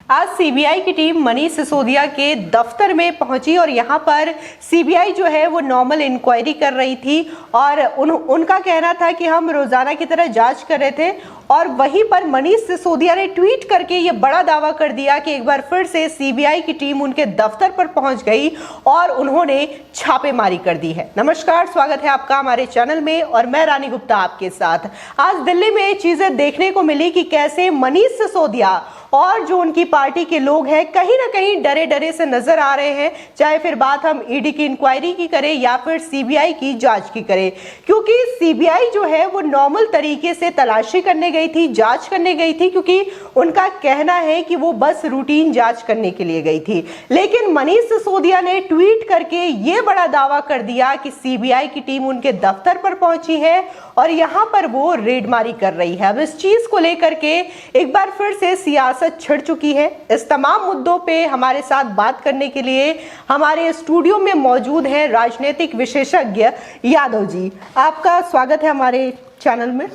आज सीबीआई की टीम मनीष सिसोदिया के दफ्तर में पहुंची और यहां पर सीबीआई जो है वो नॉर्मल इंक्वायरी कर रही थी और उनका कहना था कि हम रोजाना की तरह जांच कर रहे थे। और वहीं पर मनीष सिसोदिया ने ट्वीट करके ये बड़ा दावा कर दिया कि एक बार फिर से सीबीआई की टीम उनके दफ्तर पर पहुंच गई और उन्होंने छापेमारी कर दी है। नमस्कार, स्वागत है आपका हमारे चैनल में और मैं रानी गुप्ता आपके साथ। आज दिल्ली में चीजें देखने को मिली कि कैसे मनीष सिसोदिया और जो उनकी पार्टी के लोग हैं कहीं ना कहीं डरे डरे से नजर आ रहे हैं, चाहे फिर बात हम ईडी की इंक्वायरी की करें या फिर सीबीआई की जांच की करें, क्योंकि सीबीआई जो है वो नॉर्मल तरीके से तलाशी करने गई थी, जांच करने गई थी, क्योंकि उनका कहना है कि वो बस रूटीन जांच करने के लिए गई थी। लेकिन मनीष सिसोदिया ने ट्वीट करके ये बड़ा दावा कर दिया कि सीबीआई की टीम उनके दफ्तर पर पहुंची है और यहां पर वो रेडमारी कर रही है। अब इस चीज को लेकर के एक बार फिर से सियासत छिड़ चुकी है। इस तमाम मुद्दों पे हमारे साथ बात करने के लिए हमारे स्टूडियो में मौजूद हैं राजनीतिक विशेषज्ञ यादव जी। आपका स्वागत है हमारे चैनल में।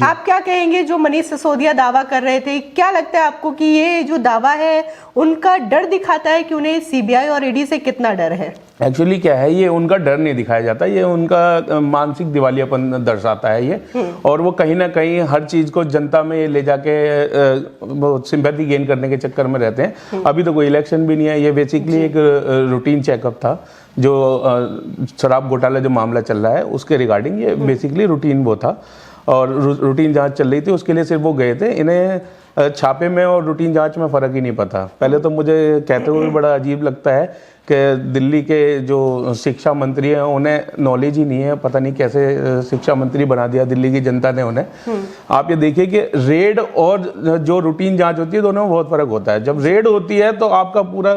आप क्या कहेंगे जो मनीष सिसोदिया दावा कर रहे थे, क्या लगता है आपको कि ये जो दावा है उनका डर दिखाता है कि उन्हें सीबीआई और ईडी से कितना डर है? एक्चुअली क्या है, ये उनका डर नहीं दिखाया जाता, ये उनका मानसिक दिवालियापन दर्शाता है ये। और वो कहीं ना कहीं हर चीज को जनता में ले जाके सिंपैथी गेन करने के चक्कर में रहते हैं। अभी तो कोई इलेक्शन भी नहीं है, ये बेसिकली एक रूटीन चेकअप था जो शराब घोटाला जो मामला चल रहा है उसके रिगार्डिंग ये बेसिकली रूटीन वो था और रूटीन जांच चल रही थी, उसके लिए सिर्फ वो गए थे। इन्हें छापे में और रूटीन जांच में फ़र्क ही नहीं पता। पहले तो मुझे कहते हुए बड़ा अजीब लगता है कि दिल्ली के जो शिक्षा मंत्री हैं उन्हें नॉलेज ही नहीं है, पता नहीं कैसे शिक्षा मंत्री बना दिया दिल्ली की जनता ने उन्हें। आप ये देखिए कि रेड और जो रूटीन जाँच होती है दोनों में बहुत फ़र्क होता है। जब रेड होती है तो आपका पूरा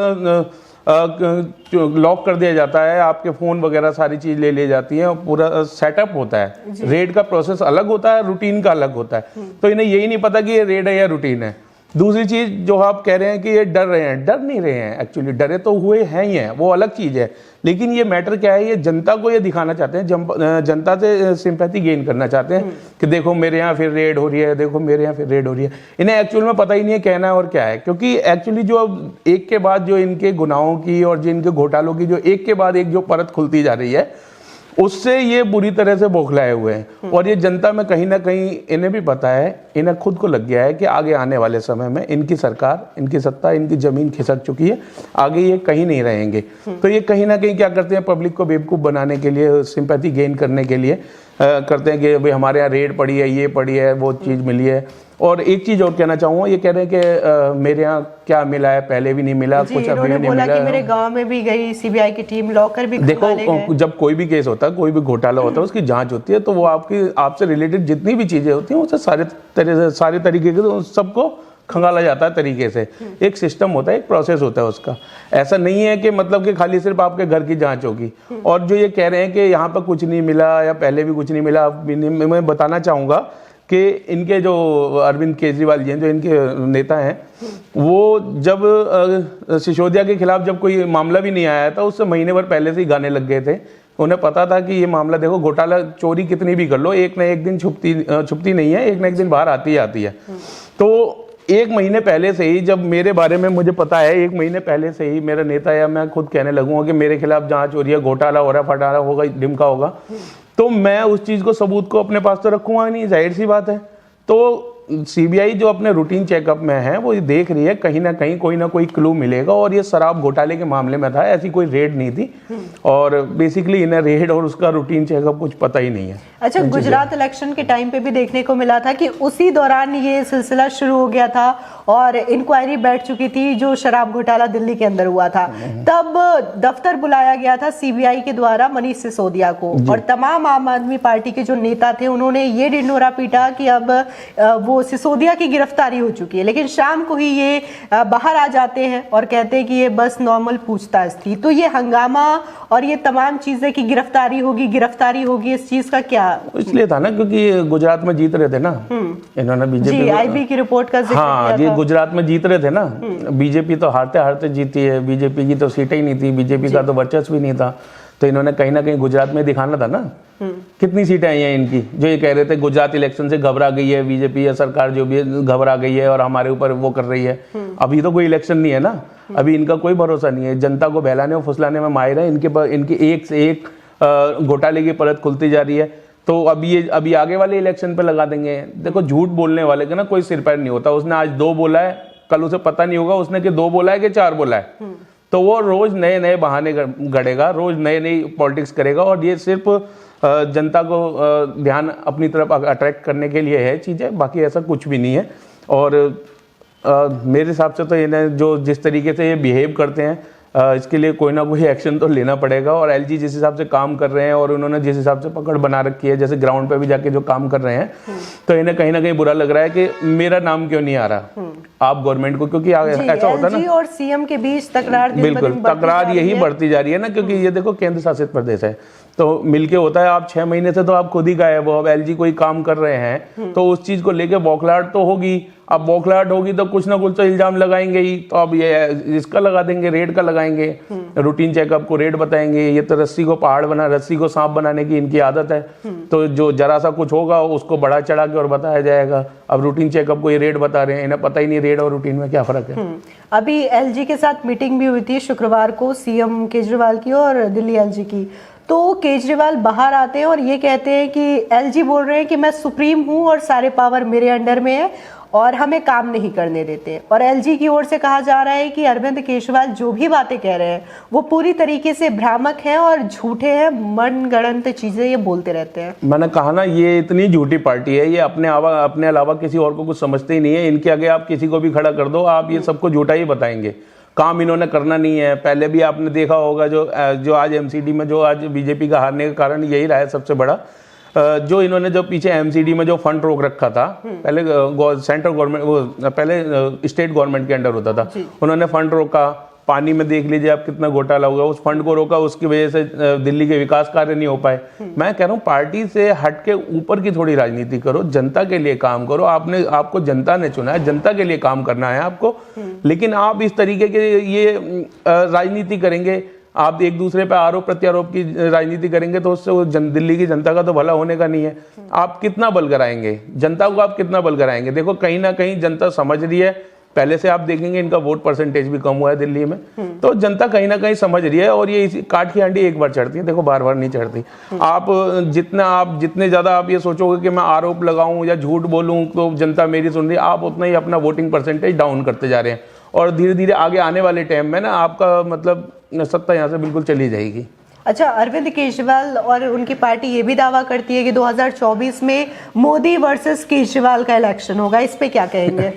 लॉक कर दिया जाता है, आपके फ़ोन वगैरह सारी चीज़ ले जाती है और पूरा सेटअप होता है। रेड का प्रोसेस अलग होता है, रूटीन का अलग होता है। तो इन्हें यही नहीं पता कि ये रेड है या रूटीन है। दूसरी चीज़ जो आप कह रहे हैं कि ये डर रहे हैं, डर नहीं रहे हैं। एक्चुअली डरे तो हुए हैं ही हैं, वो अलग चीज़ है। लेकिन ये मैटर क्या है, ये जनता को ये दिखाना चाहते हैं, जनता से सिंपैथी गेन करना चाहते हैं कि देखो मेरे यहाँ फिर रेड हो रही है, देखो मेरे यहाँ फिर रेड हो रही है। इन्हें एक्चुअल में पता ही नहीं है कहना और क्या है, क्योंकि एक्चुअली जो एक के बाद जो इनके गुनाहों की और जो इनके घोटालों की जो एक के बाद एक जो परत खुलती जा रही है उससे ये बुरी तरह से बौखलाए हुए हैं। और ये जनता में कहीं ना कहीं इन्हें भी पता है, इन्हें खुद को लग गया है कि आगे आने वाले समय में इनकी सरकार, इनकी सत्ता, इनकी जमीन खिसक चुकी है, आगे ये कहीं नहीं रहेंगे। तो ये कहीं ना कहीं क्या करते हैं, पब्लिक को बेवकूफ़ बनाने के लिए, सिंपैथी गेन करने के लिए करते हैं कि भाई हमारे यहाँ रेड पड़ी है, ये पड़ी है, वो चीज़ मिली है। और एक चीज़ और कहना चाहूँगा, ये कह रहे हैं कि मेरे यहाँ क्या मिला है, पहले भी नहीं मिला, कुछ अभी नहीं मिला। कि मेरे गांव में भी गई सीबीआई की टीम, लॉकर भी देखो, जब कोई भी केस होता है, कोई भी घोटाला होता है, उसकी जांच होती है तो वो आपसे रिलेटेड जितनी भी चीज़ें होती हैं उसे सारे तरीके के सबको खंगाला जाता है तरीके से। एक सिस्टम होता है, एक प्रोसेस होता है उसका। ऐसा नहीं है कि मतलब कि खाली सिर्फ आपके घर की जांच होगी। और जो ये कह रहे हैं कि यहाँ पर कुछ नहीं मिला या पहले भी कुछ नहीं मिला, मैं बताना चाहूँगा कि इनके जो अरविंद केजरीवाल जी हैं, जो इनके नेता हैं, वो जब सिसोदिया के खिलाफ जब कोई मामला भी नहीं आया था उससे महीने भर पहले से ही गाने लग गए थे। उन्हें पता था कि ये मामला, देखो घोटाला चोरी कितनी भी कर लो, एक ना एक दिन छुपती नहीं है, एक ना एक दिन बाहर आती ही आती है। तो एक महीने पहले से ही, जब मेरे बारे में मुझे पता है, एक महीने पहले से ही मेरा नेता या मैं खुद कहने लगूंगा कि मेरे खिलाफ जांच हो रही है, घोटाला हो रहा है, फटारा होगा, ढिमका होगा, तो मैं उस चीज़ को, सबूत को अपने पास तो रखूंगा नहीं, जाहिर सी बात है। तो सीबीआई जो अपने रूटीन चेकअप में है वो ये देख रही है कहीं ना कहीं कोई ना कोई क्लू मिलेगा। और ये शराब घोटाले के मामले में था, ऐसी कोई रेड नहीं थी और बेसिकली इन्हें रेड और उसका रूटीन चेकअप कुछ पता ही नहीं है। अच्छा, गुजरात इलेक्शन के टाइम पे भी देखने को मिला था कि उसी दौरान ये सिलसिला शुरू हो गया था और इंक्वायरी बैठ चुकी थी जो शराब घोटाला दिल्ली के अंदर हुआ था। तब दफ्तर बुलाया गया था सीबीआई के द्वारा मनीष सिसोदिया को और तमाम आम आदमी पार्टी के जो नेता थे उन्होंने ये ढिंढोरा पीटा कि अब वो सिसोदिया की गिरफ्तारी हो चुकी है। लेकिन शाम को ही ये बाहर आ जाते हैं और कहते हैं कि ये बस नॉर्मल पूछताछ थी। तो ये हंगामा और ये तमाम चीजें की गिरफ्तारी होगी, इस चीज का क्या? इसलिए था ना क्योंकि गुजरात में जीत रहे थे ना इन्होंने, बीजेपी आईबी की रिपोर्ट का जिक्र हाँ, ये गुजरात में जीत रहे थे ना। बीजेपी तो हारते हारते जीती है, बीजेपी की तो सीटें ही नहीं थी, बीजेपी का तो वर्चस्व भी नहीं था। तो इन्होंने कहीं ना कहीं गुजरात में दिखाना था ना कितनी सीटें आई हैं इनकी, जो ये कह रहे थे गुजरात इलेक्शन से घबरा गई है बीजेपी या सरकार जो भी है घबरा गई है और हमारे ऊपर वो कर रही है। अभी तो कोई इलेक्शन नहीं है ना, अभी इनका कोई भरोसा नहीं है, जनता को बहलाने और फुसलाने में माहिर है। इनकी एक से एक घोटाले की परत खुलती जा रही है। तो अभी आगे वाले इलेक्शन पे लगा देंगे। देखो, झूठ बोलने वाले का ना कोई सिर पैर नहीं होता। उसने आज 2 बोला है, कल उसे पता नहीं होगा उसने कि 2 बोला है कि 4 बोला है। तो वो रोज नए नए बहाने गढ़ेगा, रोज नई नई पॉलिटिक्स करेगा और ये सिर्फ जनता को ध्यान अपनी तरफ अट्रैक्ट करने के लिए है चीज़ें, बाकी ऐसा कुछ भी नहीं है। और मेरे हिसाब से तो इन्हें जो जिस तरीके से ये बिहेव करते हैं इसके लिए कोई ना कोई एक्शन तो लेना पड़ेगा। और एलजी जिस हिसाब से काम कर रहे हैं और उन्होंने जिस हिसाब से पकड़ बना रखी है, जैसे ग्राउंड पे भी जाके जो काम कर रहे हैं, तो इन्हें कहीं ना कहीं बुरा लग रहा है कि मेरा नाम क्यों नहीं आ रहा आप गवर्नमेंट को, क्योंकि ऐसा होता है ना और सीएम के बीच तकरार बिल्कुल तकरार यही बढ़ती जा रही है ना, क्योंकि ये देखो केंद्र शासित प्रदेश है तो मिलके होता है। आप 6 महीने से तो आप खुद ही गायब हो, अब एलजी कोई काम कर रहे हैं तो उस चीज को लेके बौखलाहट तो होगी। अब बौखलाहट होगी तो कुछ ना कुछ तो इल्जाम लगाएंगे ही। तो अब ये इसका लगा देंगे, रेड का लगाएंगे, रूटीन चेकअप को रेड बताएंगे। ये तो रस्सी को सांप बनाने की इनकी आदत है। तो जो जरा सा कुछ होगा उसको बढ़ा चढ़ा के और बताया जाएगा। अब रूटीन चेकअप को ये रेड बता रहे हैं, इन्हें पता ही नहीं रेड और रूटीन में क्या फर्क है। अभी एलजी के साथ मीटिंग भी हुई थी शुक्रवार को, सीएम केजरीवाल की और दिल्ली एलजी की। तो केजरीवाल बाहर आते हैं और ये कहते हैं कि एलजी बोल रहे हैं कि मैं सुप्रीम हूं और सारे पावर मेरे अंडर में है और हमें काम नहीं करने देते। और एलजी की ओर से कहा जा रहा है कि अरविंद केजरीवाल जो भी बातें कह रहे हैं वो पूरी तरीके से भ्रामक हैं और झूठे हैं, मनगढ़ंत चीजें ये बोलते रहते हैं। मैंने कहा ना, ये इतनी झूठी पार्टी है, ये अपने अलावा किसी और को कुछ समझते ही नहीं है। इनके आगे आप किसी को भी खड़ा कर दो, आप ये सबको झूठा ही बताएंगे। काम इन्होंने करना नहीं है। पहले भी आपने देखा होगा जो आज एमसीडी में जो आज बीजेपी का हारने का कारण यही रहा है सबसे बड़ा। जो इन्होंने जो पीछे एमसीडी में जो फंड रोक रखा था, पहले सेंट्रल गवर्नमेंट वो पहले स्टेट गवर्नमेंट के अंडर होता था, उन्होंने फंड रोका। पानी में देख लीजिए आप कितना घोटाला हुआ, उस फंड को रोका, उसकी वजह से दिल्ली के विकास कार्य नहीं हो पाए। मैं कह रहा हूँ पार्टी से हट के ऊपर की थोड़ी राजनीति करो, जनता के लिए काम करो। आपको जनता ने चुना है, जनता के लिए काम करना है आपको। लेकिन आप इस तरीके के ये राजनीति करेंगे, आप एक दूसरे पे आरोप प्रत्यारोप की राजनीति करेंगे तो उससे दिल्ली की जनता का तो भला होने का नहीं है। आप कितना बल कराएंगे जनता को, आप कितना बल कराएंगे? देखो कहीं ना कहीं जनता समझ रही है। पहले से आप देखेंगे इनका वोट परसेंटेज भी कम हुआ है दिल्ली में, तो जनता कहीं ना कहीं समझ रही है। और ये काठ की हांडी एक बार चढ़ती है, देखो बार बार नहीं चढ़ती। आप जितने ज्यादा आप ये सोचोगे कि मैं आरोप लगाऊं या झूठ बोलूं तो जनता मेरी सुन रही है, आप उतना ही अपना वोटिंग परसेंटेज डाउन करते जा रहे हैं। और धीरे धीरे आगे आने वाले टाइम में ना आपका मतलब सत्ता यहाँ से बिल्कुल चली जाएगी। अच्छा, अरविंद केजरीवाल और उनकी पार्टी ये भी दावा करती है कि 2024 में मोदी वर्सेस केजरीवाल का इलेक्शन होगा, इस पे क्या कहेंगे?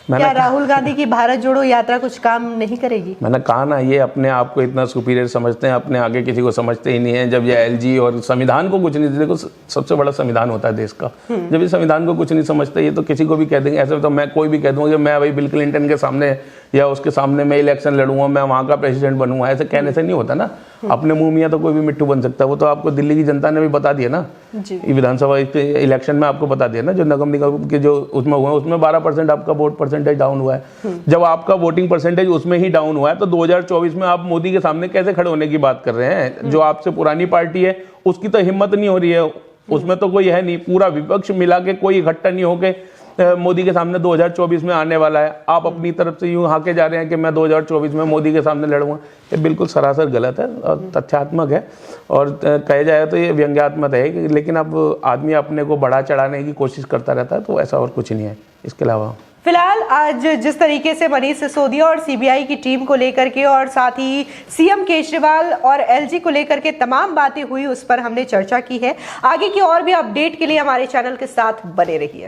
क्या राहुल गांधी की भारत जोड़ो यात्रा कुछ काम नहीं करेगी? मैंने कहा ना, ये अपने आप को इतना सुपीरियर समझते हैं, अपने आगे किसी को समझते ही नहीं है। जब ये एलजी और संविधान को कुछ नहीं, देखो सबसे बड़ा संविधान होता है देश का, जब ये संविधान को कुछ नहीं समझते ये तो किसी को भी कह देंगे। ऐसे तो मैं कोई भी कह दूंगा कि मैं भाई बिल क्लिंटन के सामने या उसके सामने मैं इलेक्शन लड़ूंगा, मैं वहां का प्रेसिडेंट बनूंगा, ऐसे कहने से नहीं होता ना। अपने मुंह में तो कोई भी मिट्टू बन सकता है। वो तो आपको दिल्ली की जनता ने भी बता दिया ना, विधानसभा इलेक्शन में आपको बता दिया ना, जो नगम निगम के जो उसमें हुआ है उसमें 12% आपका वोट परसेंटेज डाउन हुआ है। जब आपका वोटिंग परसेंटेज उसमें ही डाउन हुआ है तो 2024 में आप मोदी के सामने कैसे खड़े होने की बात कर रहे हैं? जो आपसे पुरानी पार्टी है उसकी तो हिम्मत नहीं हो रही है, उसमें तो कोई है नहीं, पूरा विपक्ष मिला के कोई इकट्ठा नहीं होके मोदी के सामने 2024 में आने वाला है। आप अपनी तरफ से यूं हाके जा रहे हैं कि मैं 2024 में मोदी के सामने लड़ूंगा। ये बिल्कुल सरासर गलत है और तथ्यात्मक है और कहे जाए तो ये व्यंग्यात्मक है। लेकिन अब आदमी अपने को बढ़ा चढ़ाने की कोशिश करता रहता है, तो ऐसा और कुछ नहीं है इसके अलावा। फिलहाल आज जिस तरीके से मनीष सिसोदिया और सीबीआई की टीम को लेकर के और साथ ही सीएम केजरीवाल और एलजी को लेकर के तमाम बातें हुई, उस पर हमने चर्चा की है। आगे की और भी अपडेट के लिए हमारे चैनल के साथ बने रहिए।